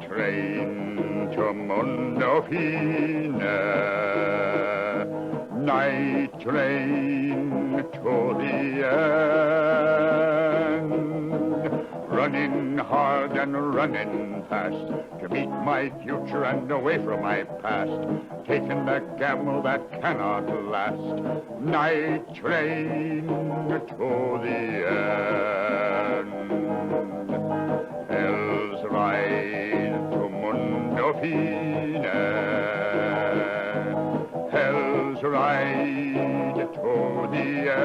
train to Mundofine, night train to the end, running hard and running fast to meet my future and away from my past, taking the gamble that cannot last, night train to the end. Hell's ride to Mundofine, hell's ride to the end.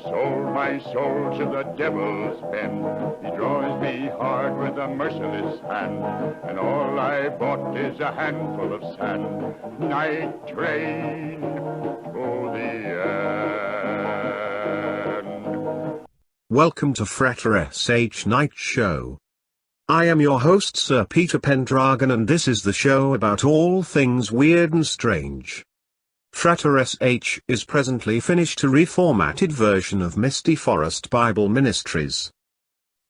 Sold my soul to the devil's pen, he draws me hard with a merciless hand, and all I bought is a handful of sand, night train to the end. Welcome to Frater SH Night Show. I am your host Sir Peter Pendragon, and this is the show about all things weird and strange. Frater SH is presently finished a reformatted version of Misty Forest Bible Ministries.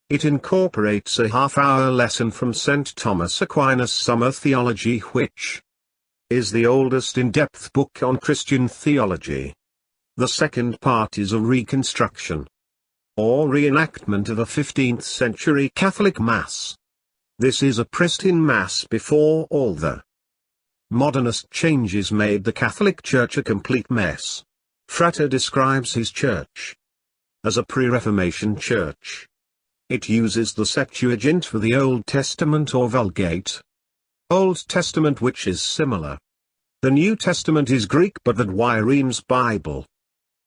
It incorporates a half-hour lesson from St. Thomas Aquinas' Summer Theology, which is the oldest in-depth book on Christian theology. The second part is a reconstruction or reenactment of a 15th century Catholic Mass. This is a pristine Mass before all the modernist changes made the Catholic Church a complete mess. Frater describes his church as a pre-Reformation church. It uses the Septuagint for the Old Testament or Vulgate Old Testament, which is similar. The New Testament is Greek, but the Douay-Rheims Bible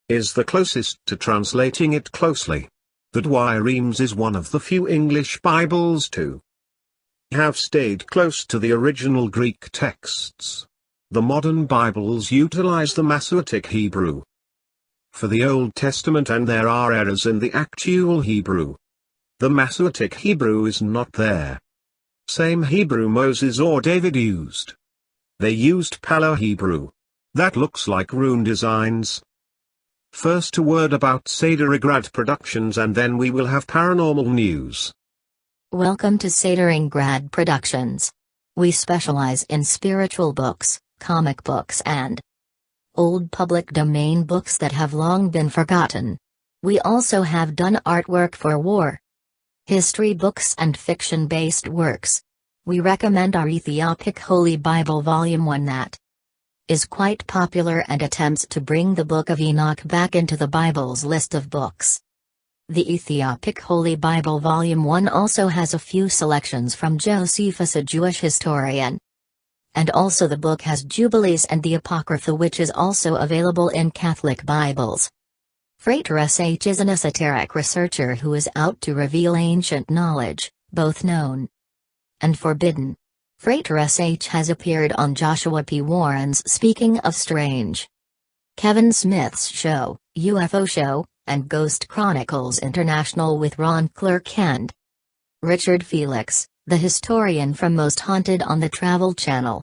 is the closest to translating it closely. The Douay-Rheims is one of the few English Bibles to have stayed close to the original Greek texts. The modern Bibles utilize the Masoretic Hebrew for the Old Testament, and there are errors in the actual Hebrew. The Masoretic Hebrew is not there. Same Hebrew Moses or David used. They used Paleo-Hebrew. That looks like rune designs. First a word about Sederingrad Productions, and then we will have paranormal news. Welcome to Sederingrad Productions. We specialize in spiritual books, comic books and old public domain books that have long been forgotten. We also have done artwork for war, history books and fiction-based works. We recommend our Ethiopic Holy Bible Volume 1 that is quite popular and attempts to bring the Book of Enoch back into the Bible's list of books. The Ethiopic Holy Bible Volume 1 also has a few selections from Josephus, a Jewish historian. And also the book has Jubilees and the Apocrypha, which is also available in Catholic Bibles. Frater SH is an esoteric researcher who is out to reveal ancient knowledge, both known and forbidden. Frater SH has appeared on Joshua P. Warren's Speaking of Strange, Kevin Smith's show, UFO Show, and Ghost Chronicles International with Ron Clerk and Richard Felix, the historian from Most Haunted on the Travel Channel.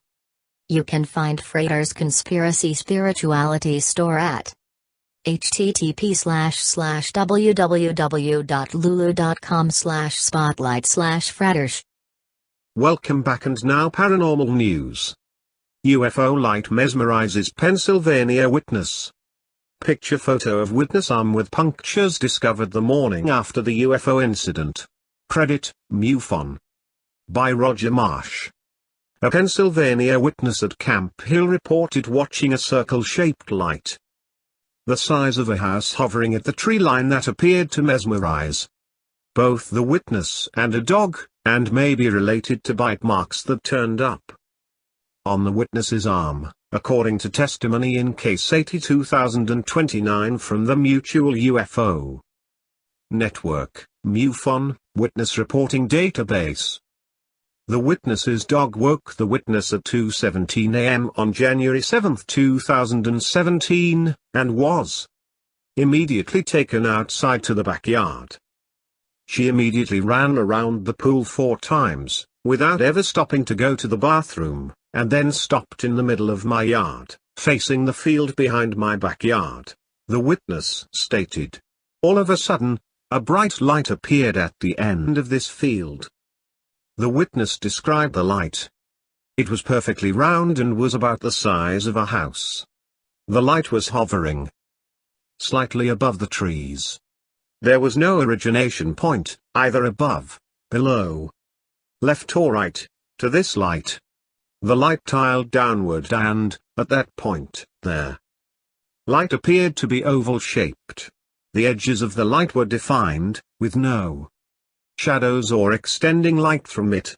You can find Frater's Conspiracy Spirituality store at http://www.lulu.com/spotlight/frater. Welcome back, and now paranormal news. UFO light mesmerizes Pennsylvania witness. Picture photo of witness arm with punctures discovered the morning after the UFO incident. Credit, MUFON. By Roger Marsh. A Pennsylvania witness at Camp Hill reported watching a circle-shaped light the size of a house hovering at the tree line that appeared to mesmerize both the witness and a dog, and may be related to bite marks that turned up on the witness's arm, according to testimony in Case 80-2029 from the Mutual UFO Network, MUFON, Witness Reporting Database. The witness's dog woke the witness at 2:17 a.m. on January 7, 2017, and was immediately taken outside to the backyard. She immediately ran around the pool 4 times, without ever stopping to go to the bathroom, and then stopped in the middle of my yard, facing the field behind my backyard, the witness stated. All of a sudden, A bright light appeared at the end of this field. The witness described the light. It was perfectly round and was about the size of a house. The light was hovering slightly above the trees. There was no origination point, either above, below, left or right, to this light. The light tiled downward and, at that point, there. Light appeared to be oval-shaped. The edges of the light were defined, with no shadows or extending light from it.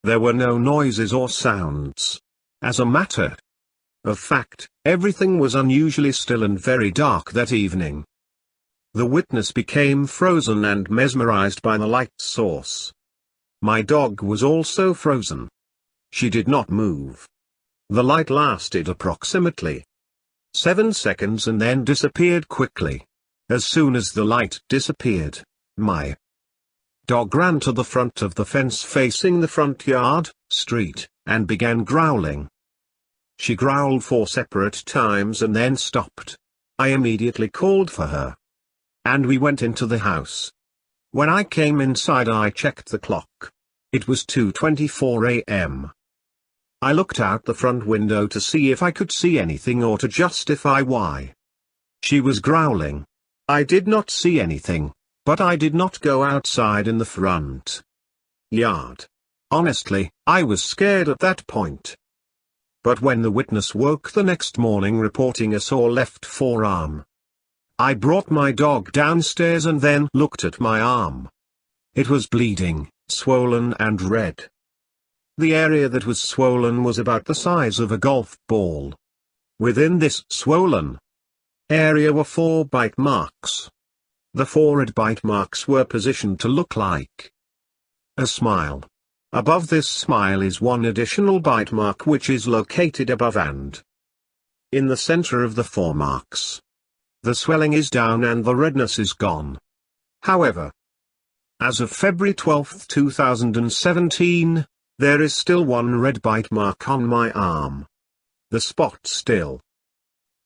There were no noises or sounds. As a matter of fact, everything was unusually still and very dark that evening. The witness became frozen and mesmerized by the light source. My dog was also frozen. She did not move. The light lasted approximately 7 seconds and then disappeared quickly. As soon as the light disappeared, my dog ran to the front of the fence facing the front yard, street, and began growling. She growled 4 separate times and then stopped. I immediately called for her, and we went into the house. When I came inside, I checked the clock. It was 2:24 a.m. I looked out the front window to see if I could see anything or to justify why she was growling. I did not see anything, but I did not go outside in the front yard. Honestly, I was scared at that point. But when the witness woke the next morning reporting a sore left forearm, I brought my dog downstairs and then looked at my arm. It was bleeding, swollen and red. The area that was swollen was about the size of a golf ball. Within this swollen area were 4 bite marks. The 4 red bite marks were positioned to look like a smile. Above this smile is 1 additional bite mark which is located above and in the center of the 4 marks. The swelling is down and the redness is gone. However, as of February 12, 2017, there is still 1 red bite mark on my arm. The spot still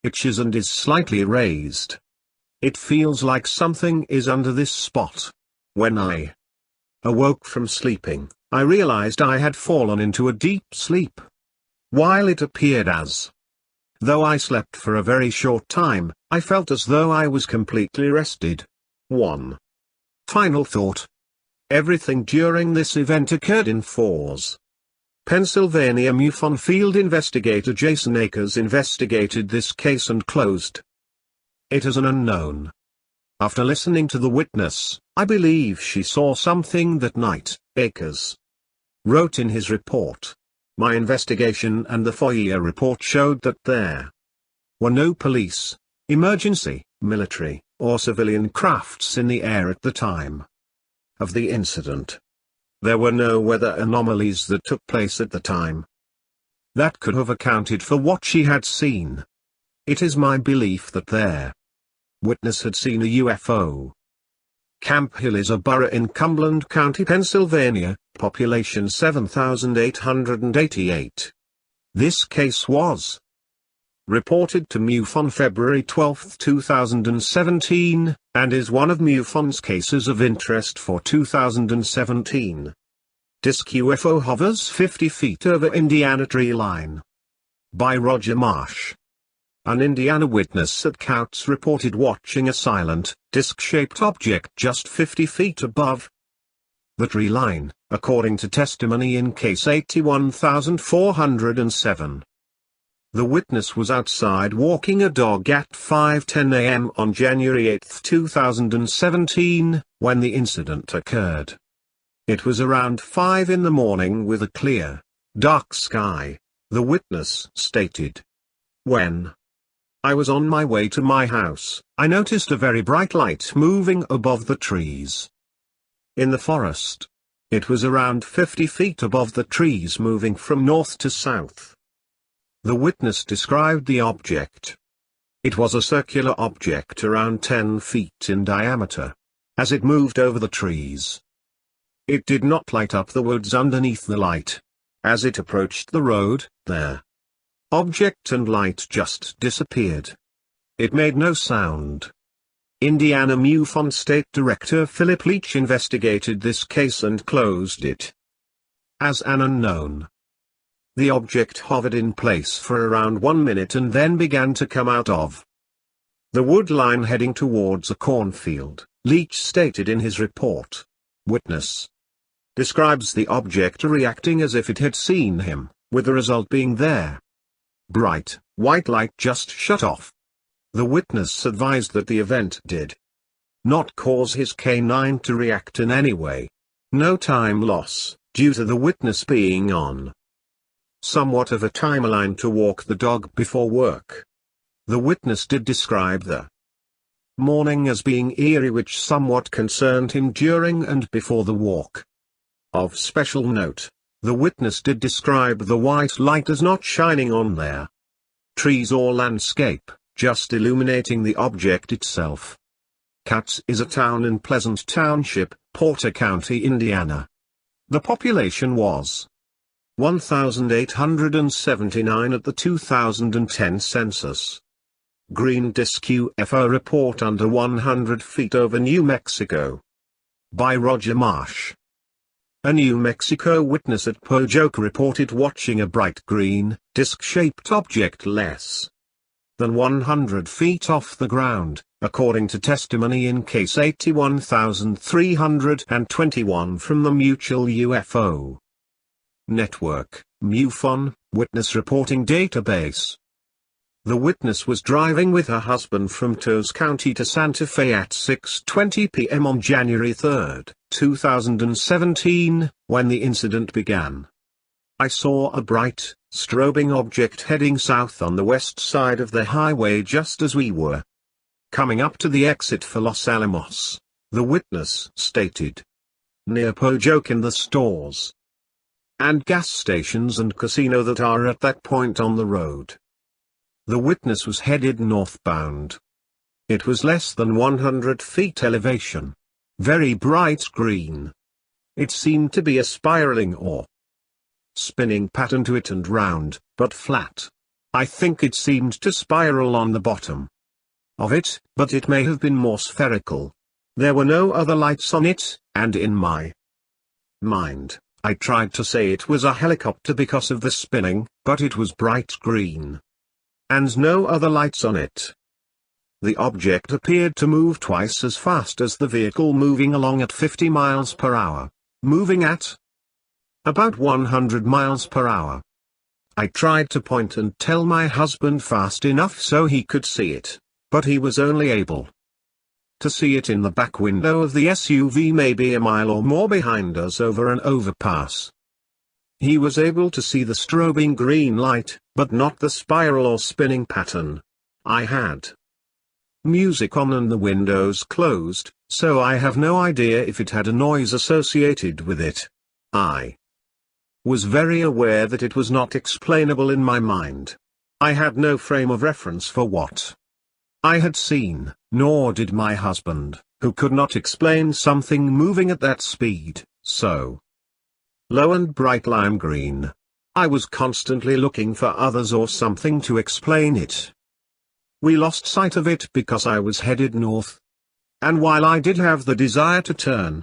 itches and is slightly raised. It feels like something is under this spot. When I awoke from sleeping, I realized I had fallen into a deep sleep. While it appeared as though I slept for a very short time, I felt as though I was completely rested. 1. Final thought. Everything during this event occurred in Falls, Pennsylvania. MUFON field investigator Jason Akers investigated this case and closed it as an unknown. After listening to the witness, I believe she saw something that night, Akers wrote in his report. My investigation and the FOIA report showed that there were no police, emergency, military, or civilian crafts in the air at the time of the incident. There were no weather anomalies that took place at the time that could have accounted for what she had seen. It is my belief that their witness had seen a UFO. Camp Hill is a borough in Cumberland County, Pennsylvania, population 7,888. This case was reported to MUFON February 12, 2017, and is one of MUFON's cases of interest for 2017. Disc UFO hovers 50 feet over Indiana tree line. By Roger Marsh. An Indiana witness at Couts reported watching a silent, disc-shaped object just 50 feet above the tree line, according to testimony in case 81407. The witness was outside walking a dog at 5:10 a.m. on January 8, 2017, when the incident occurred. It was around 5 in the morning with a clear, dark sky, the witness stated. When I was on my way to my house, I noticed a very bright light moving above the trees in the forest. It was around 50 feet above the trees, moving from north to south. The witness described the object. It was a circular object around 10 feet in diameter. As it moved over the trees, it did not light up the woods underneath the light. As it approached the road, there object and light just disappeared. It made no sound. Indiana MUFON State Director Philip Leach investigated this case and closed it as an unknown. The object hovered in place for around 1 minute and then began to come out of the wood line heading towards a cornfield, Leach stated in his report. Witness describes the object reacting as if it had seen him, with the result being there. Bright, white light just shut off. The witness advised that the event did not cause his canine to react in any way. No time loss, due to the witness being on somewhat of a timeline to walk the dog before work. The witness did describe the morning as being eerie, which somewhat concerned him during and before the walk. Of special note, the witness did describe the white light as not shining on their trees or landscape, just illuminating the object itself. Katz is a town in Pleasant Township, Porter County, Indiana. The population was 1,879 at the 2010 census. Green Disc UFO report under 100 feet over New Mexico. By Roger Marsh. A New Mexico witness at Pojoke reported watching a bright green, disc-shaped object less than 100 feet off the ground, according to testimony in case 81321 from the Mutual UFO Network, MUFON, Witness Reporting Database. The witness was driving with her husband from Taos County to Santa Fe at 6:20 p.m. on January 3, 2017, when the incident began. I saw a bright, strobing object heading south on the west side of the highway just as we were coming up to the exit for Los Alamos, the witness stated. Near Pojoke in the stores and gas stations and casino that are at that point on the road. The witness was headed northbound. It was less than 100 feet elevation. Very bright green. It seemed to be a spiraling or spinning pattern to it and round, but flat. I think it seemed to spiral on the bottom of it, but it may have been more spherical. There were no other lights on it, and in my mind, I tried to say it was a helicopter because of the spinning, but it was bright green. And no other lights on it. The object appeared to move twice as fast as the vehicle, moving along at 50 miles per hour, moving at about 100 miles per hour. I tried to point and tell my husband fast enough so he could see it, but he was only able to see it in the back window of the SUV, maybe a mile or more behind us over an overpass. He was able to see the strobing green light, but not the spiral or spinning pattern. I had music on and the windows closed, so I have no idea if it had a noise associated with it. I was very aware that it was not explainable in my mind. I had no frame of reference for what I had seen, nor did my husband, who could not explain something moving at that speed, so low and bright lime green. I was constantly looking for others or something to explain it. We lost sight of it because I was headed north. And while I did have the desire to turn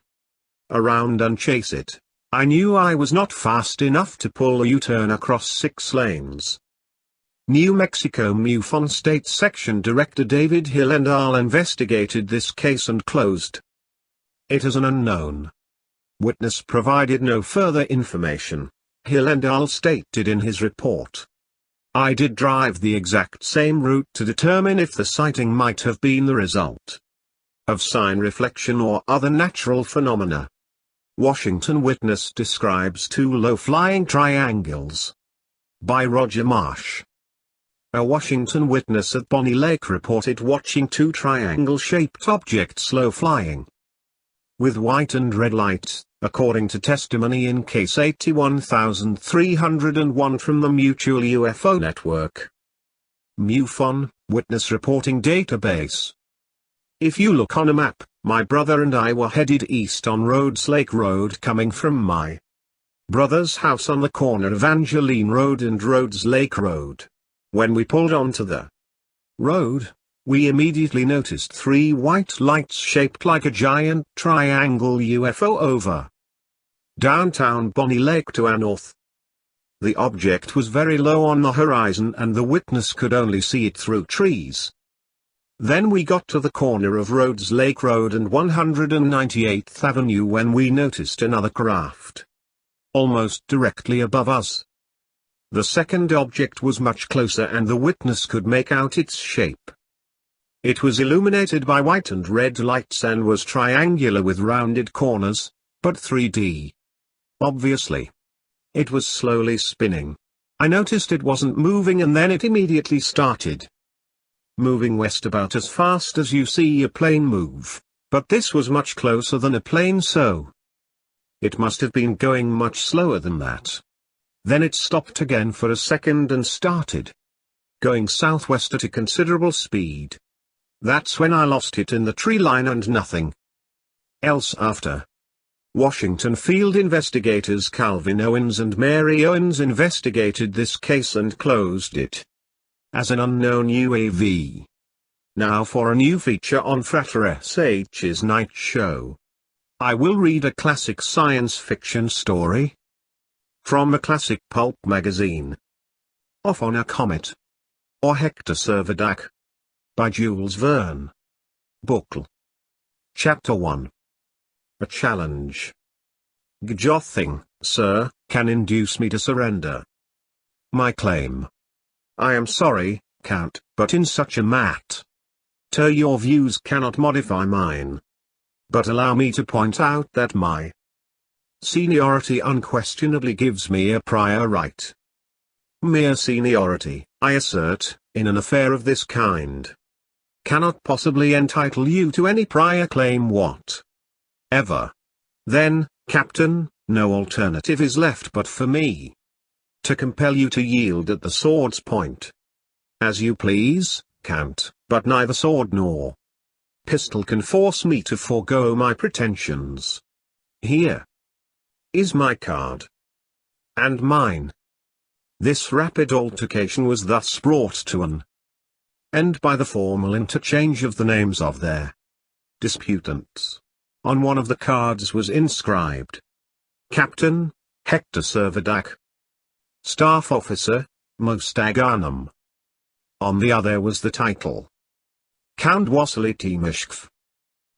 around and chase it, I knew I was not fast enough to pull a U-turn across 6 lanes. New Mexico MUFON State Section Director David Hillendahl investigated this case and closed it as an unknown. Witness provided no further information, Hillendahl stated in his report. I did drive the exact same route to determine if the sighting might have been the result of sign reflection or other natural phenomena. Washington witness describes 2 low-flying triangles. By Roger Marsh. A Washington witness at Bonnie Lake reported watching 2 triangle-shaped objects low-flying with white and red lights, according to testimony in case 81301 from the Mutual UFO Network. MUFON, Witness Reporting Database. If you look on a map, my brother and I were headed east on Rhodes Lake Road coming from my brother's house on the corner of Angeline Road and Rhodes Lake Road. When we pulled onto the road, We immediately noticed 3 white lights shaped like a giant triangle UFO over downtown Bonnie Lake to our north. The object was very low on the horizon and the witness could only see it through trees. Then we got to the corner of Rhodes Lake Road and 198th Avenue when we noticed another craft almost directly above us. The second object was much closer and the witness could make out its shape. It was illuminated by white and red lights and was triangular with rounded corners, but 3D. Obviously. It was slowly spinning. I noticed it wasn't moving and then it immediately started moving west about as fast as you see a plane move, but this was much closer than a plane, so it must have been going much slower than that. Then it stopped again for a second and started going southwest at a considerable speed. That's when I lost it in the tree line and nothing else after. Washington field investigators Calvin Owens and Mary Owens investigated this case and closed it as an unknown UAV. Now for a new feature on Frater SH's Night Show. I will read a classic science fiction story from a classic pulp magazine. Off on a Comet, or Hector Servadac, by Jules Verne. Bookle. Chapter 1. A challenge. Nothing, sir, can induce me to surrender my claim. I am sorry, Count, but in such a matter, your views cannot modify mine. But allow me to point out that my seniority unquestionably gives me a prior right. Mere seniority, I assert, in an affair of this kind, cannot possibly entitle you to any prior claim whatever. Then, Captain, no alternative is left but for me to compel you to yield at the sword's point. As you please, Count, but neither sword nor pistol can force me to forego my pretensions. Here is my card. And mine. This rapid altercation was thus brought to an end by the formal interchange of the names of their disputants. On one of the cards was inscribed, Captain, Hector Servadac. Staff Officer, Mostaganum. On the other was the title, Count Wassily Timashkv.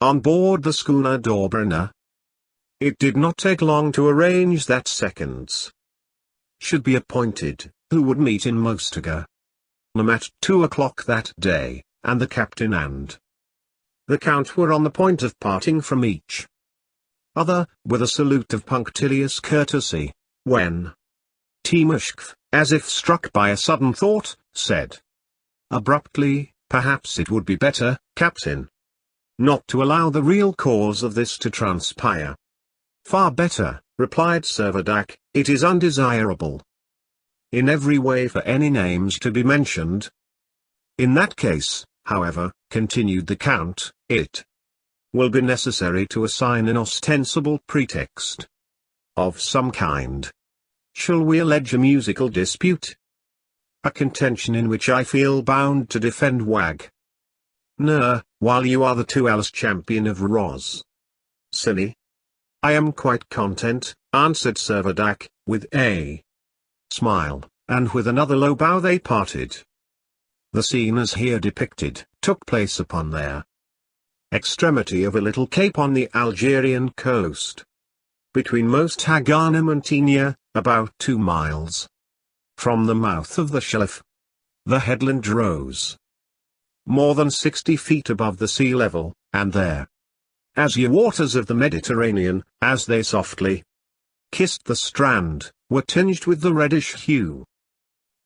On board the schooner Dobrina. It did not take long to arrange that seconds should be appointed, who would meet in Mostaga at 2 o'clock that day, and the captain and the count were on the point of parting from each other, with a salute of punctilious courtesy, when Timashkv, as if struck by a sudden thought, said abruptly, perhaps it would be better, Captain, not to allow the real cause of this to transpire. Far better, replied Servadac, it is undesirable in every way for any names to be mentioned. In that case, however, continued the Count, it will be necessary to assign an ostensible pretext of some kind. Shall we allege a musical dispute? A contention in which I feel bound to defend Wag. Ner, while you are the 2Ls champion of Roz. Silly. I am quite content, answered Servadac, with a smile, and with another low bow they parted. The scene as here depicted, took place upon their extremity of a little cape on the Algerian coast, between Mostaganem and Tinia, about 2 miles from the mouth of the Shelif. The headland rose more than 60 feet above the sea level, and there, azure waters of the Mediterranean, as they softly kissed the strand, were tinged with the reddish hue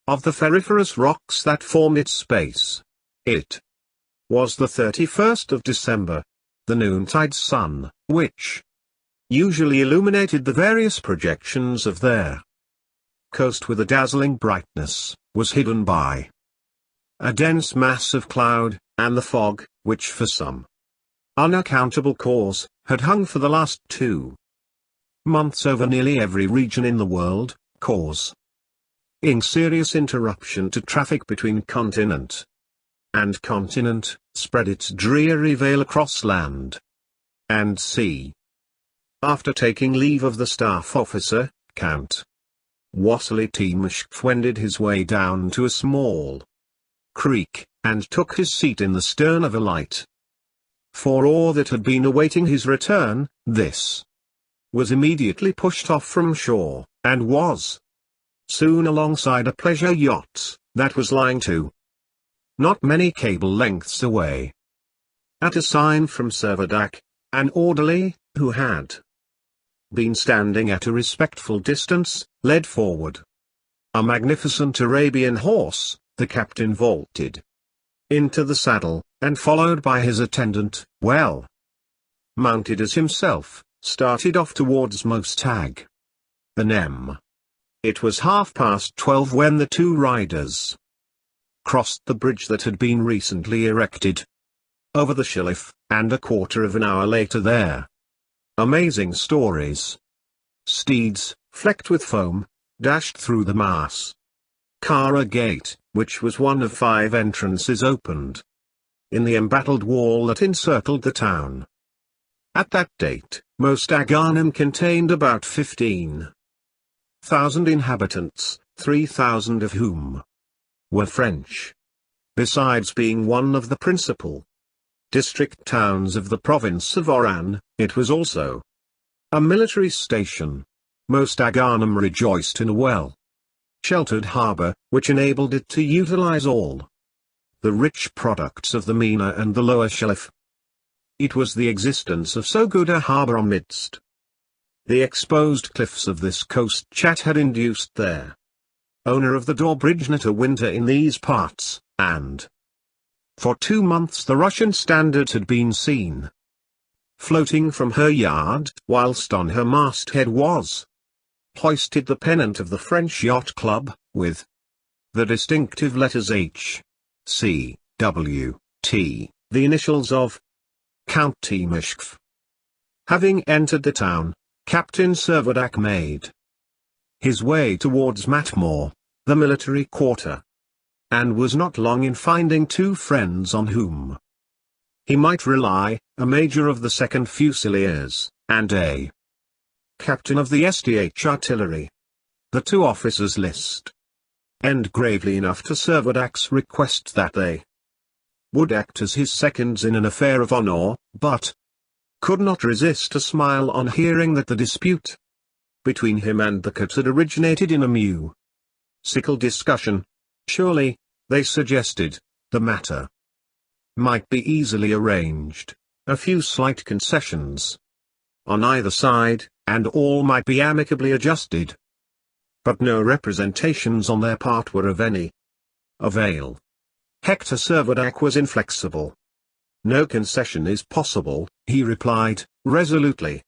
of the ferriferous rocks that formed its space. It was the 31st of December. The noontide sun, which usually illuminated the various projections of their coast with a dazzling brightness, was hidden by a dense mass of cloud, and the fog, which for some unaccountable cause, had hung for the last 2 months over nearly every region in the world, causing serious interruption to traffic between continent and continent, spread its dreary veil across land and sea. After taking leave of the staff officer, Count Wassily Timashkov wended his way down to a small creek, and took his seat in the stern of a light. For all that had been awaiting his return, this was immediately pushed off from shore, and was soon alongside a pleasure yacht, that was lying to not many cable lengths away. At a sign from Servadac, an orderly, who had been standing at a respectful distance, led forward a magnificent Arabian horse. The captain vaulted into the saddle, and followed by his attendant, well mounted as himself, started off towards Mostag. The Nem. It was 12:30 when the two riders crossed the bridge that had been recently erected over the Shilif, and a quarter of an hour later there. Amazing stories. Steeds, flecked with foam, dashed through the mass. Kara Gate, which was one of 5 entrances, opened in the embattled wall that encircled the town. At that date, Mostag contained about 15,000 inhabitants, 3,000 of whom were French. Besides being one of the principal district towns of the province of Oran, it was also a military station. Mostag rejoiced in a well-sheltered harbor, which enabled it to utilize all the rich products of the Mina and the lower Shelif. It was the existence of so good a harbor amidst the exposed cliffs of this coast that had induced their owner of the Dobrigna to winter in these parts, and for 2 months the Russian standard had been seen floating from her yard, whilst on her masthead was hoisted the pennant of the French Yacht Club, with the distinctive letters H, C, W, T, the initials of Count Timashkov. Having entered the town, Captain Servadac made his way towards Matmore, the military quarter, and was not long in finding 2 friends on whom he might rely, a major of the 2nd Fusiliers, and a captain of the SDH artillery. The 2 officers listened gravely enough to Servadac's request that they would act as his seconds in an affair of honor, but could not resist a smile on hearing that the dispute between him and the Cat had originated in a musical discussion. Surely, they suggested, the matter might be easily arranged, a few slight concessions on either side, and all might be amicably adjusted. But no representations on their part were of any avail. Hector Servadac was inflexible. No concession is possible, he replied, resolutely.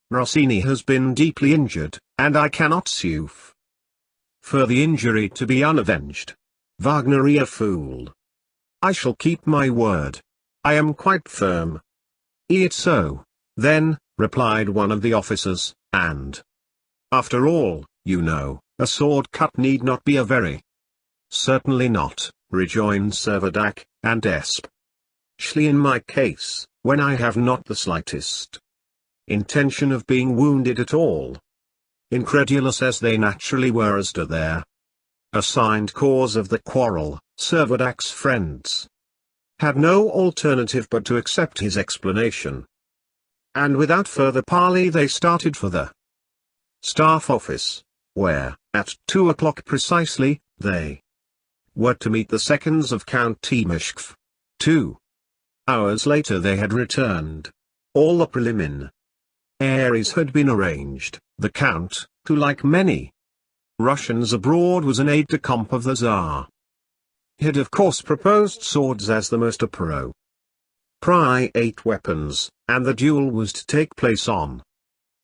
Rossini has been deeply injured, and I cannot sue for the injury to be unavenged. Wagner a fool. I shall keep my word. I am quite firm. It so, then, replied one of the officers, and after all, you know, a sword cut need not be a very. Certainly not, rejoined Servadac, and especially in my case, when I have not the slightest intention of being wounded at all. Incredulous as they naturally were as to their assigned cause of the quarrel, Servadac's friends had no alternative but to accept his explanation. And without further parley they started for the staff office, where, at 2 o'clock precisely, they were to meet the seconds of Count Timashkov. 2 hours later they had returned. All the preliminaries had been arranged. The Count, who like many Russians abroad was an aide-de-camp of the Tsar, had of course proposed swords as the most appropriate weapons, and the duel was to take place on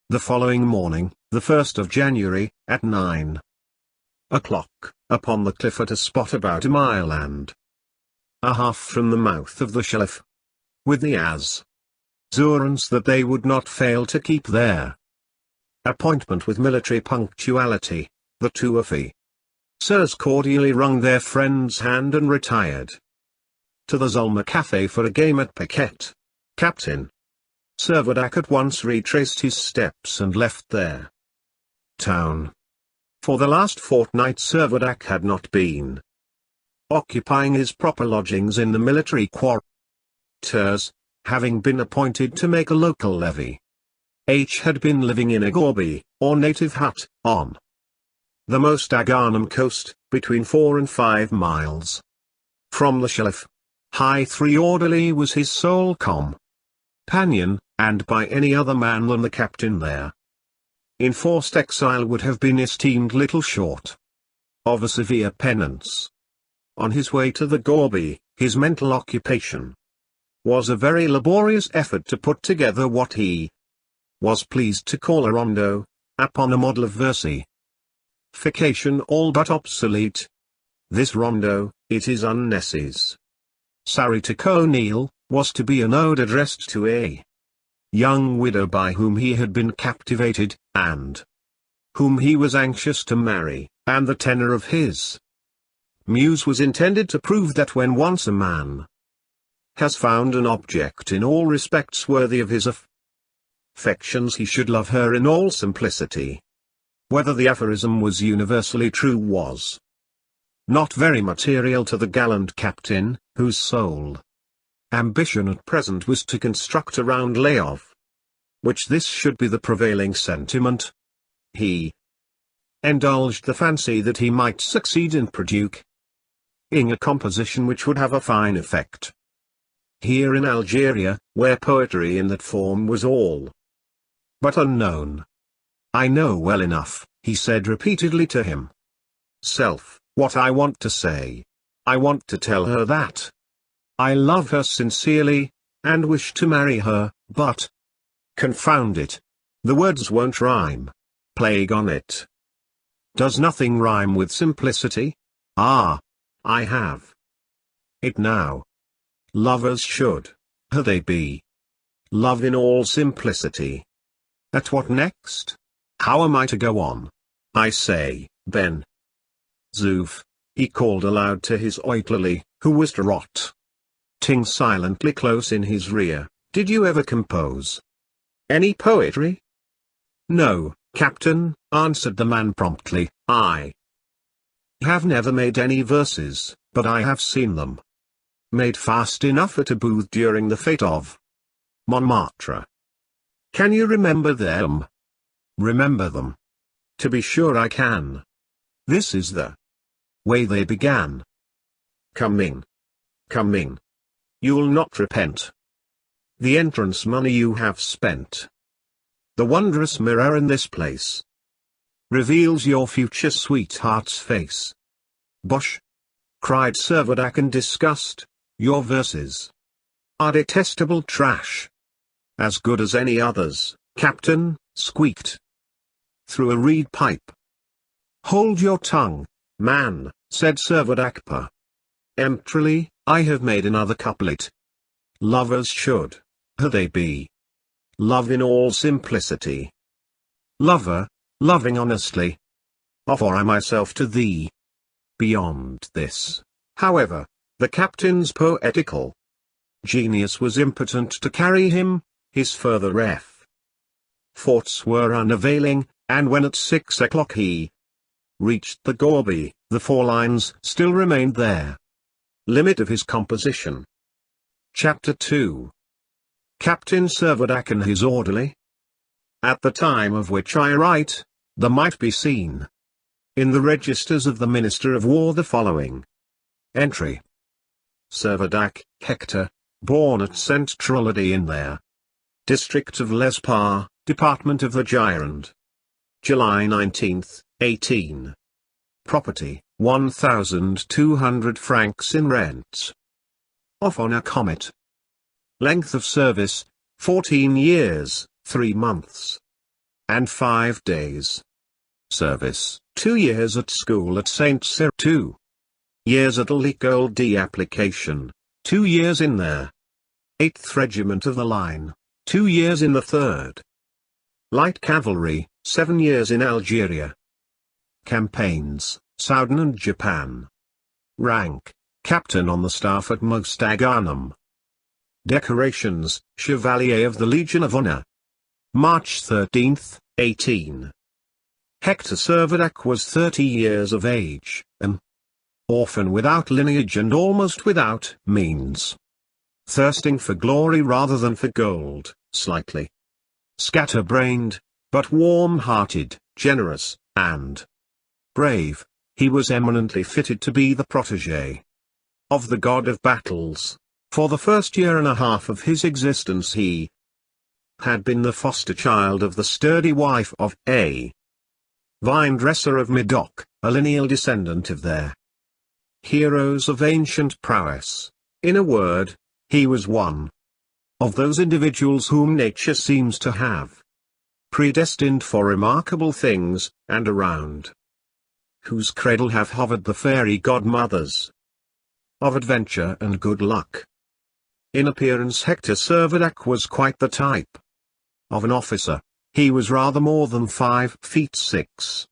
the following morning, the 1st of January, at 9 o'clock, upon the cliff at a spot about a mile and a half from the mouth of the Shelif, with the assurance that they would not fail to keep their appointment with military punctuality. The 2 officers cordially wrung their friend's hand and retired. to the Zulma Cafe for a game at piquet. Captain Servadac at once retraced his steps and left their town. For the last fortnight Servadac had not been occupying his proper lodgings in the military quarters, having been appointed to make a local levy. H had been living in a gorby, or native hut, on the most Aghanam coast, between 4 and 5 miles from the Shelif. High 3 orderly was his sole companion, and by any other man than the captain there, enforced exile would have been esteemed little short of a severe penance. On his way to the gorby, his mental occupation was a very laborious effort to put together what he was pleased to call a rondo, upon a model of versification all but obsolete. This rondo, it is unnecessary to O'Neill, was to be an ode addressed to a young widow by whom he had been captivated, and whom he was anxious to marry, and the tenor of his muse was intended to prove that when once a man has found an object in all respects worthy of his affections he should love her in all simplicity. Whether the aphorism was universally true was not very material to the gallant captain, whose sole ambition at present was to construct a round lay of which this should be the prevailing sentiment. He indulged the fancy that he might succeed in producing a composition which would have a fine effect here in Algeria, where poetry in that form was all but unknown. I know well enough, he said repeatedly to himself, what I want to say. I want to tell her that I love her sincerely, and wish to marry her, but, confound it, the words won't rhyme. Plague on it. Does nothing rhyme with simplicity? Ah, I have it now. Lovers should, they be, love in all simplicity. At what next? How am I to go on? I say, Ben Zoof, he called aloud to his orderly, who was trotting silently close in his rear, did you ever compose any poetry? No, Captain, answered the man promptly, I have never made any verses, but I have seen them made fast enough at a booth during the fete of Montmartre. Can you remember them? Remember them? To be sure I can. This is the way they began. Come in. Come in. You'll not repent the entrance money you have spent. The wondrous mirror in this place reveals your future sweetheart's face. Bosh! Cried Servadac in disgust, your verses are detestable trash. As good as any others, Captain, squeaked through a reed pipe. Hold your tongue, man, said Servadac peremptorily, I have made another couplet. Lovers should, they be, love in all simplicity. Lover, loving honestly, offer I myself to thee. Beyond this, however, the captain's poetical genius was impotent to carry him. His further efforts were unavailing, and when at 6 o'clock he reached the gorby, the 4 lines still remained there. Limit of his composition. Chapter 2. Captain Servadac and his orderly. At the time of which I write, there might be seen in the registers of the Minister of War the following entry. Servadac, Hector, born at Saint Trolody in there. District of Lespa, Department of the Gironde. July 19, 18. Property, 1,200 francs in rent. Off on a comet. Length of service, 14 years, 3 months. And 5 days. Service, 2 years at school at St. Cyr. 2 years at L'école d'Application, 2 years in there. 8th Regiment of the Line, 2 years in the 3rd. Light Cavalry, 7 years in Algeria. Campaigns, Soudan and Japan. Rank, captain on the staff at Mostaganum. Decorations, Chevalier of the Legion of Honor. March 13, 18. Hector Servadac was 30 years of age, an orphan without lineage and almost without means. Thirsting for glory rather than for gold, slightly scatterbrained, but warm-hearted, generous, and brave, he was eminently fitted to be the protégé of the god of battles. For the first year and a half of his existence he had been the foster child of the sturdy wife of a vine-dresser of Medoc, a lineal descendant of their heroes of ancient prowess. In a word, he was one of those individuals whom nature seems to have predestined for remarkable things, and around whose cradle have hovered the fairy godmothers of adventure and good luck. In appearance Hector Servadac was quite the type of an officer. He was rather more than 5 feet 6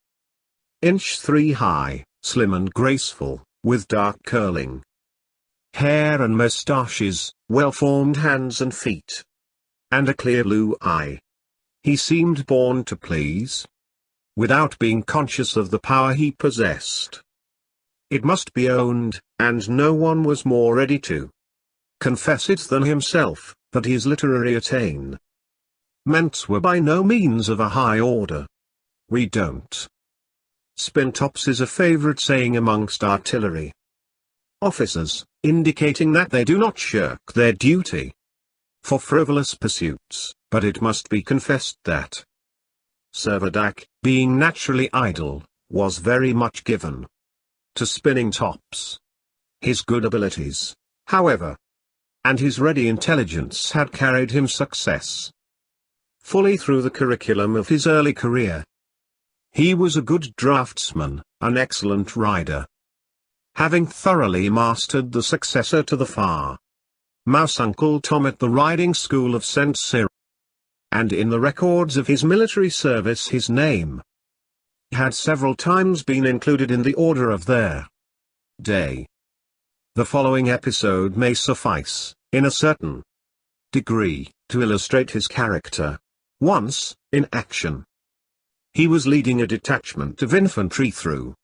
inch 3 high, slim and graceful, with dark curling hair and moustaches, well-formed hands and feet, and a clear blue eye. He seemed born to please, without being conscious of the power he possessed. It must be owned, and no one was more ready to confess it than himself, that his literary attainments were by no means of a high order. We don't spin tops is a favorite saying amongst artillery officers, indicating that they do not shirk their duty for frivolous pursuits, but it must be confessed that Servadac, being naturally idle, was very much given to spinning tops. His good abilities, however, and his ready intelligence had carried him success fully through the curriculum of his early career. He was a good draftsman, an excellent rider, having thoroughly mastered the successor to the Mouse Uncle Tom at the riding school of St. Cyr. And in the records of his military service his name had several times been included in the order of their day. The following episode may suffice, in a certain degree, to illustrate his character. Once, in action, he was leading a detachment of infantry through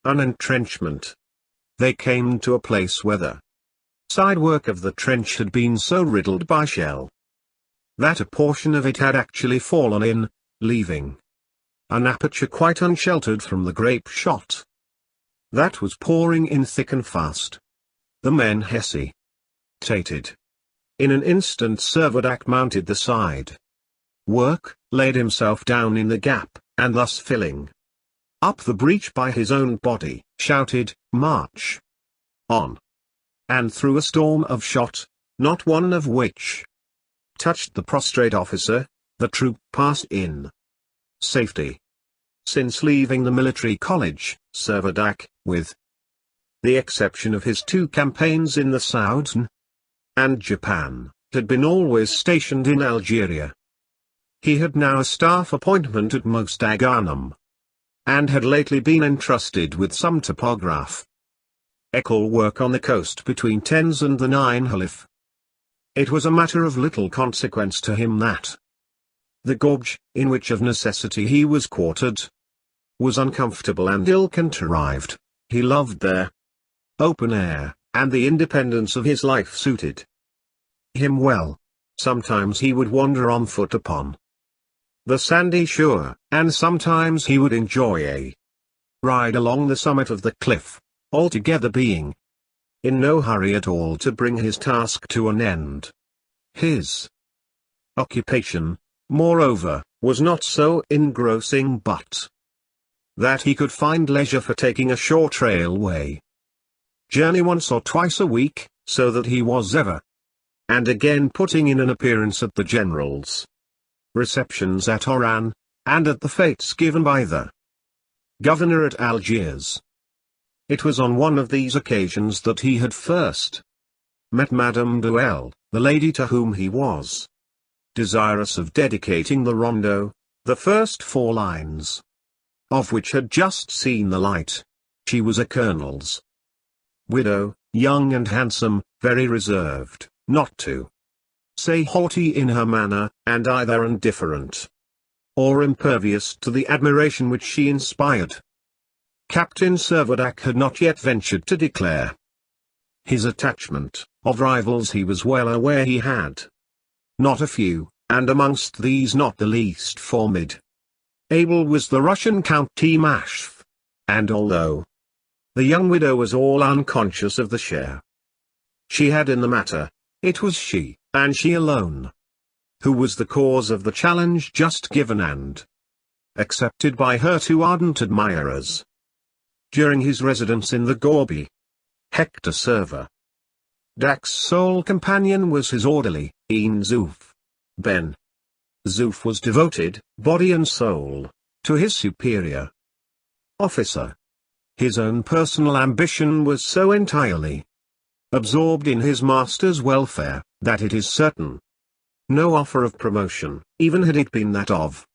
an entrenchment. They came to a place where the sidework of the trench had been so riddled by shell that a portion of it had actually fallen in, leaving an aperture quite unsheltered from the grape shot that was pouring in thick and fast. The men hesitated. In an instant Servadac mounted the side work, laid himself down in the gap, and thus filling up the breach by his own body, shouted, "March on!" And through a storm of shot, not one of which touched the prostrate officer, the troop passed in safety. Since leaving the military college, Servadac, with the exception of his 2 campaigns in the Soudan and Japan, had been always stationed in Algeria. He had now a staff appointment at Mostaganum, and had lately been entrusted with some topographical work on the coast between Tens and the Nine Halif. It was a matter of little consequence to him that the gorge, in which of necessity he was quartered, was uncomfortable and ill-contrived. He loved their open air, and the independence of his life suited him well. Sometimes he would wander on foot upon the sandy shore, and sometimes he would enjoy a ride along the summit of the cliff, altogether being in no hurry at all to bring his task to an end. His occupation, moreover, was not so engrossing but that he could find leisure for taking a short railway journey once or twice a week, so that he was ever and again putting in an appearance at the general's receptions at Oran, and at the fêtes given by the governor at Algiers. It was on one of these occasions that he had first met Madame Duell, the lady to whom he was desirous of dedicating the rondo, the first 4 lines of which had just seen the light. She was a colonel's widow, young and handsome, very reserved, not to say haughty in her manner, and either indifferent or impervious to the admiration which she inspired. Captain Servadac had not yet ventured to declare his attachment. Of rivals he was well aware he had not a few, and amongst these not the least formidable was the Russian Count Timashv. And although the young widow was all unconscious of the share she had in the matter, it was she, and she alone, who was the cause of the challenge just given and accepted by her two ardent admirers. During his residence in the Gorby, Hector Servadac's sole companion was his orderly, Zuf. Ben Zuf was devoted, body and soul, to his superior officer. His own personal ambition was so entirely absorbed in his master's welfare, that it is certain no offer of promotion, even had it been that of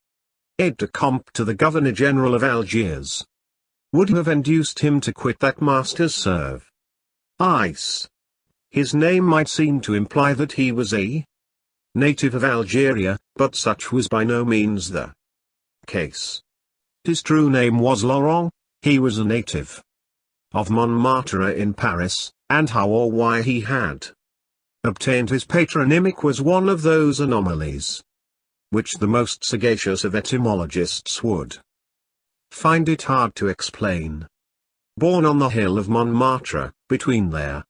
aide-de-camp to the Governor-General of Algiers, would have induced him to quit that master's service. His name might seem to imply that he was a native of Algeria, but such was by no means the case. His true name was Laurent. He was a native of Montmartre in Paris, and how or why he had obtained his patronymic was one of those anomalies which the most sagacious of etymologists would find it hard to explain. Born on the hill of Montmartre, between their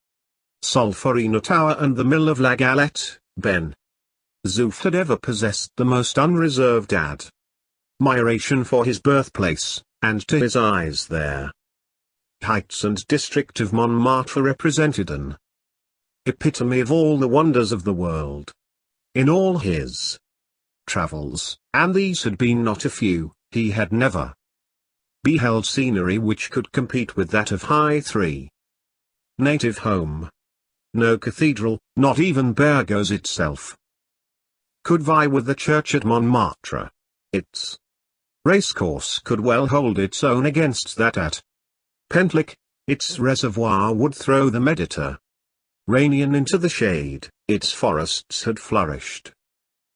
Solferino Tower and the mill of La Galette, Ben Zuf had ever possessed the most unreserved admiration for his birthplace, and to his eyes there heights and district of Montmartre represented an epitome of all the wonders of the world. In all his travels, and these had been not a few, he had never beheld scenery which could compete with that of his native home. No cathedral, not even Burgos itself, could vie with the church at Montmartre. Its racecourse could well hold its own against that at Pentlick. Its reservoir would throw the Mediterranean into the shade. Its forests had flourished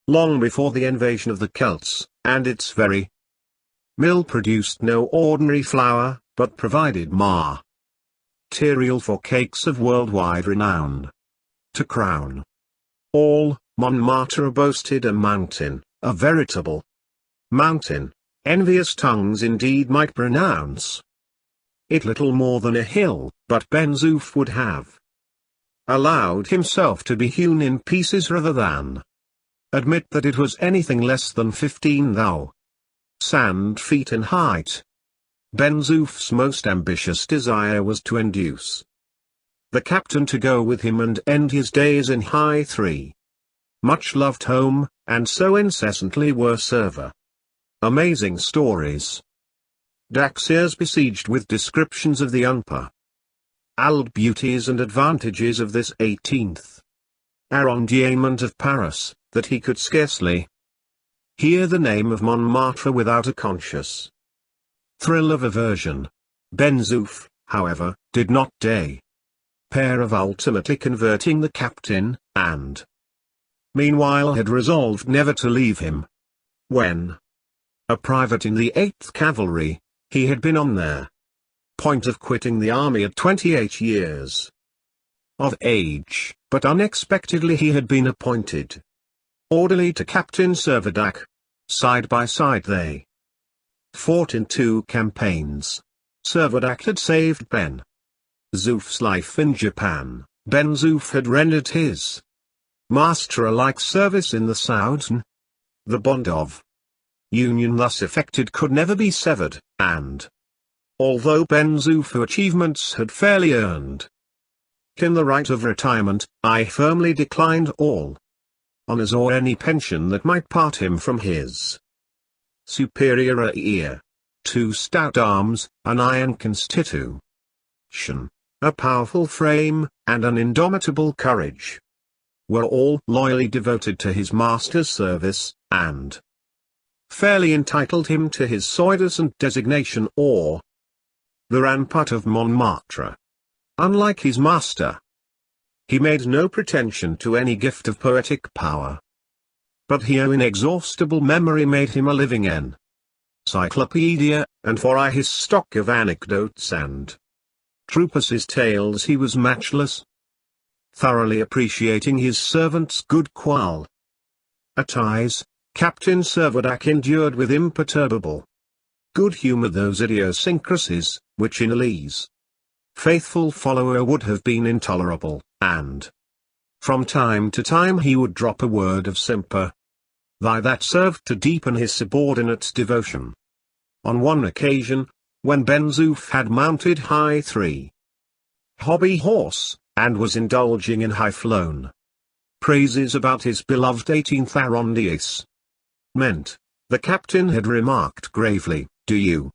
long before the invasion of the Celts, and its very mill produced no ordinary flour, but provided material for cakes of worldwide renown. To crown all, Montmartre boasted a mountain, a veritable mountain. Envious tongues indeed might pronounce it little more than a hill, but Ben Zuf would have allowed himself to be hewn in pieces rather than admit that it was anything less than 15,000 feet in height. Ben Zuf's most ambitious desire was to induce the captain to go with him and end his days in his much-loved home, and so incessantly were amazing stories. Dax's besieged with descriptions of the unparalleled beauties and advantages of this 18th arrondissement of Paris, that he could scarcely hear the name of Montmartre without a conscious thrill of aversion. Ben Zuf, however, did not despair of ultimately converting the captain, and meanwhile had resolved never to leave him. When a private in the 8th Cavalry, he had been on their point of quitting the army at 28 years of age, but unexpectedly he had been appointed orderly to Captain Servadac. Side by side they fought in 2 campaigns. Servadac had saved Ben Zuf's life in Japan. Ben Zuf had rendered his master a like service in the Soudan. The bond of union thus effected could never be severed, and although Ben Zuf's achievements had fairly earned him the right of retirement, I firmly declined all honors or any pension that might part him from his superior ear. 2 stout arms, an iron constitution, a powerful frame, and an indomitable courage were all loyally devoted to his master's service, and fairly entitled him to his soi-disant designation, or the rampart of Montmartre. Unlike his master, he made no pretension to any gift of poetic power. But his inexhaustible memory made him a living encyclopedia, and for his stock of anecdotes and troopers' tales he was matchless, thoroughly appreciating his servant's good qualities. Captain Servadac endured with imperturbable good humor those idiosyncrasies, which in Lee's faithful follower would have been intolerable, and from time to time he would drop a word of sympathy that served to deepen his subordinate's devotion. On one occasion, when Ben Zoof had mounted high 3 hobby horse, and was indulging in high-flown praises about his beloved 18th arrondissement, the captain had remarked gravely, "Do you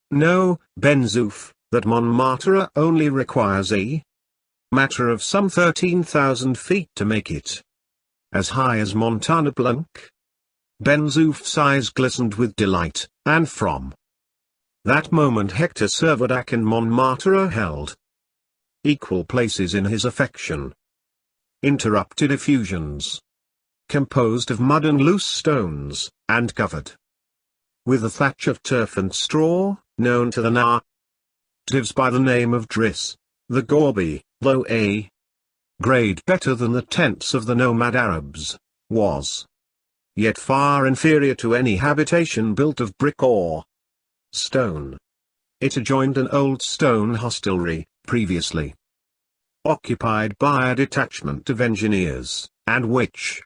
know, Ben Zoof, that Montmartre only requires a matter of some 13,000 feet to make it as high as Montana Blanc?" Ben Zoof's eyes glistened with delight, and from that moment Hector Servadac and Montmartre held equal places in his affection. Interrupted effusions, composed of mud and loose stones, and covered with a thatch of turf and straw, known to the natives by the name of Driss, the Gorby, though a grade better than the tents of the nomad Arabs, was yet far inferior to any habitation built of brick or stone. It adjoined an old stone hostelry, previously occupied by a detachment of engineers, and which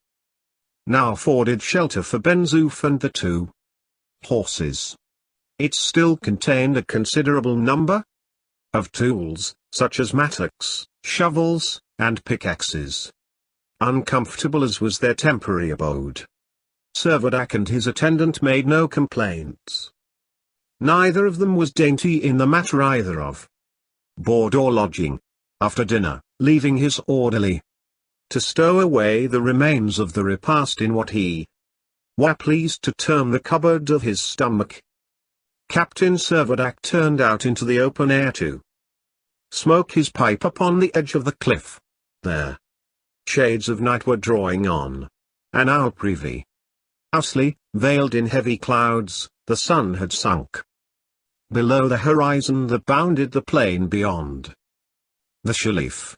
now afforded shelter for Ben Zoof and the 2 horses. It still contained a considerable number of tools, such as mattocks, shovels, and pickaxes. Uncomfortable as was their temporary abode, Servadac and his attendant made no complaints. Neither of them was dainty in the matter either of board or lodging. After dinner, leaving his orderly to stow away the remains of the repast in what he were pleased to term the cupboard of his stomach, Captain Servadac turned out into the open air to smoke his pipe upon the edge of the cliff. There, shades of night were drawing on. An hour previously, veiled in heavy clouds, the sun had sunk below the horizon that bounded the plain beyond the Shalif.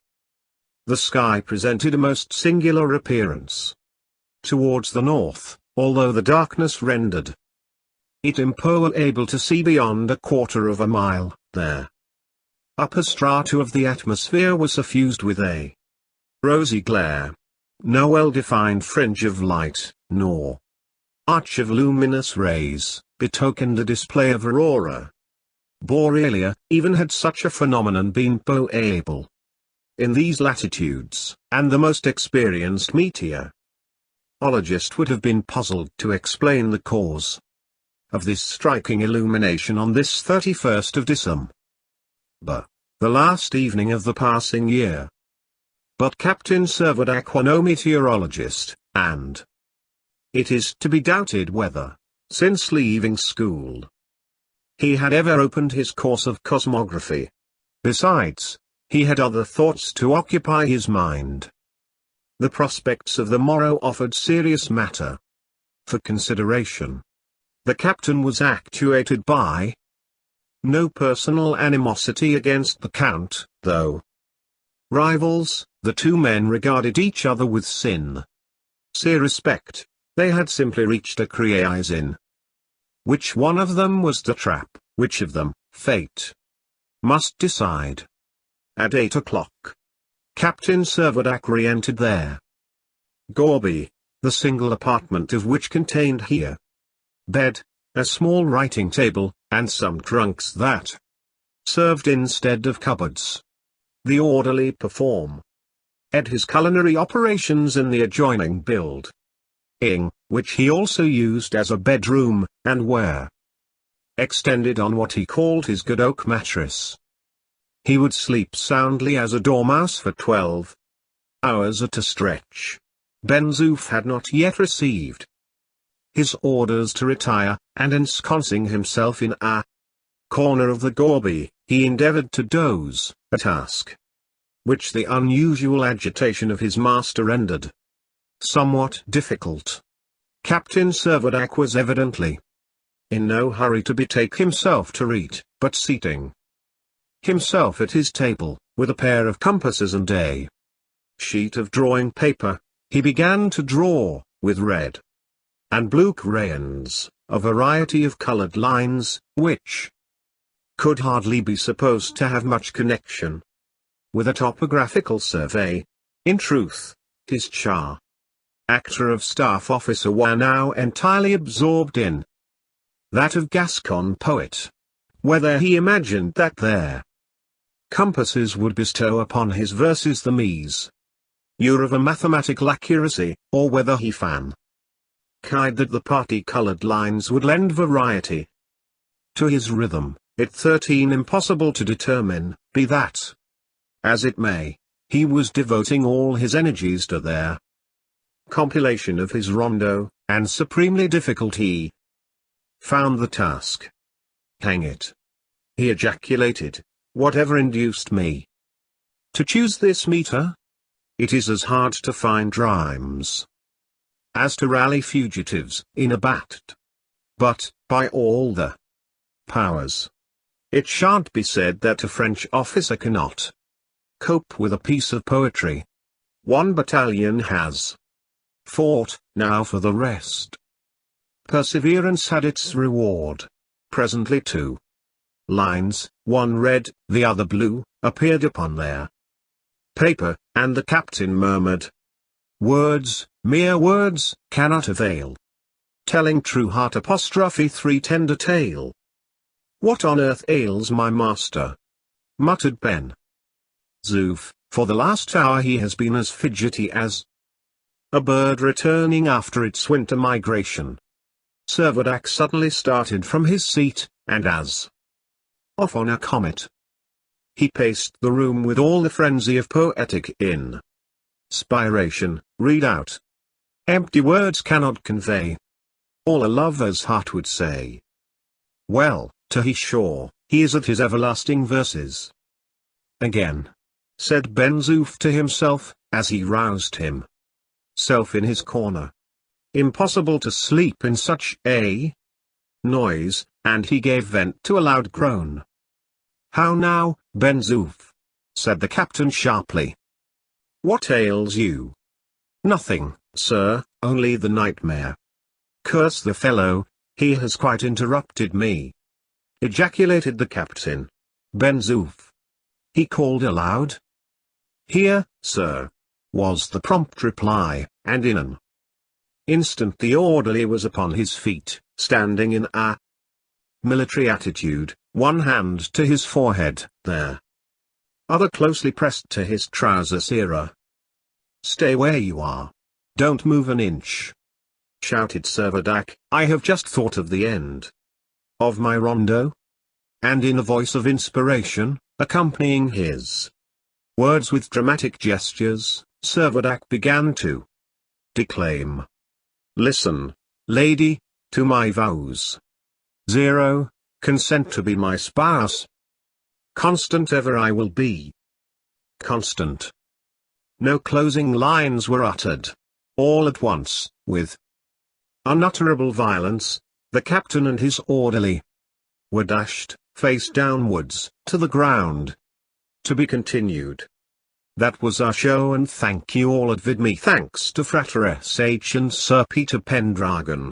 The sky presented a most singular appearance towards the north, although the darkness rendered it impossible to see beyond a quarter of a mile. There, upper strata of the atmosphere were suffused with a rosy glare. No well-defined fringe of light, nor arch of luminous rays, betokened a display of aurora borealis, even had such a phenomenon been possible in these latitudes, and the most experienced meteorologist would have been puzzled to explain the cause of this striking illumination on this 31st of December, the last evening of the passing year. But Captain Servadac was no meteorologist, and it is to be doubted whether, since leaving school, he had ever opened his course of cosmography. Besides, he had other thoughts to occupy his mind. The prospects of the morrow offered serious matter for consideration. The captain was actuated by no personal animosity against the Count, though rivals, the 2 men regarded each other with sincere respect. They had simply reached a crisis in which one of them was the trap, which of them, fate must decide. At 8 o'clock, Captain Servadac re-entered their Gorby, the single apartment of which contained here bed, a small writing table, and some trunks that served instead of cupboards. The orderly performed his culinary operations in the adjoining building, which he also used as a bedroom, and where, extended on what he called his good oak mattress, he would sleep soundly as a dormouse for 12 hours at a stretch. Ben Zoof had not yet received his orders to retire, and ensconcing himself in a corner of the Gorby, he endeavored to doze, a task which the unusual agitation of his master rendered somewhat difficult. Captain Servadac was evidently in no hurry to betake himself to read, but seating himself at his table, with a pair of compasses and a sheet of drawing paper, he began to draw, with red and blue crayons, a variety of colored lines, which could hardly be supposed to have much connection with a topographical survey. In truth, his actor of staff officer were now entirely absorbed in that of Gascon poet, whether he imagined that their compasses would bestow upon his verses the measure of a mathematical accuracy, or whether he fancied that the party-colored lines would lend variety to his rhythm. It 13 impossible to determine, be that as it may, he was devoting all his energies to their compilation of his rondo, and supremely difficult he found the task. Hang it! He ejaculated, whatever induced me to choose this meter? It is as hard to find rhymes as to rally fugitives in a bat. But, by all the powers, it shan't be said that a French officer cannot cope with a piece of poetry. One battalion has fought, now for the rest. Perseverance had its reward. Presently 2 lines, one red, the other blue, appeared upon their paper, and the captain murmured, "Words, mere words, cannot avail. Telling true heart apostrophe 3 tender tale." "What on earth ails my master?" muttered Ben Zoof. For the last hour he has been as fidgety as a bird returning after its winter migration. Servadac suddenly started from his seat, and as off on a comet, he paced the room with all the frenzy of poetic inspiration. "Read out. Empty words cannot convey all a lover's heart would say." "Well, to be sure, he is at his everlasting verses again," said Ben Zoof to himself, as he roused himself in his corner. "Impossible to sleep in such a noise," and he gave vent to a loud groan. "How now, Ben Zoof?" said the captain sharply. "What ails you?" "Nothing, sir, only the nightmare." "Curse the fellow, he has quite interrupted me," ejaculated the captain. "Ben Zoof," he called aloud. "Here, sir," was the prompt reply, and in an instant the orderly was upon his feet, standing in a military attitude, one hand to his forehead, the other closely pressed to his trousers era. "Stay where you are. Don't move an inch," shouted Servadac. "I have just thought of the end of my rondo." And in a voice of inspiration, accompanying his words with dramatic gestures, Servadac began to declaim. "Listen, lady, to my vows. 0, consent to be my spouse. Constant ever I will be. Constant." No closing lines were uttered. All at once, with unutterable violence, the captain and his orderly were dashed, face downwards, to the ground. To be continued. That was our show, and thank you all. Vid me thanks to Frater SH and Sir Peter Pendragon.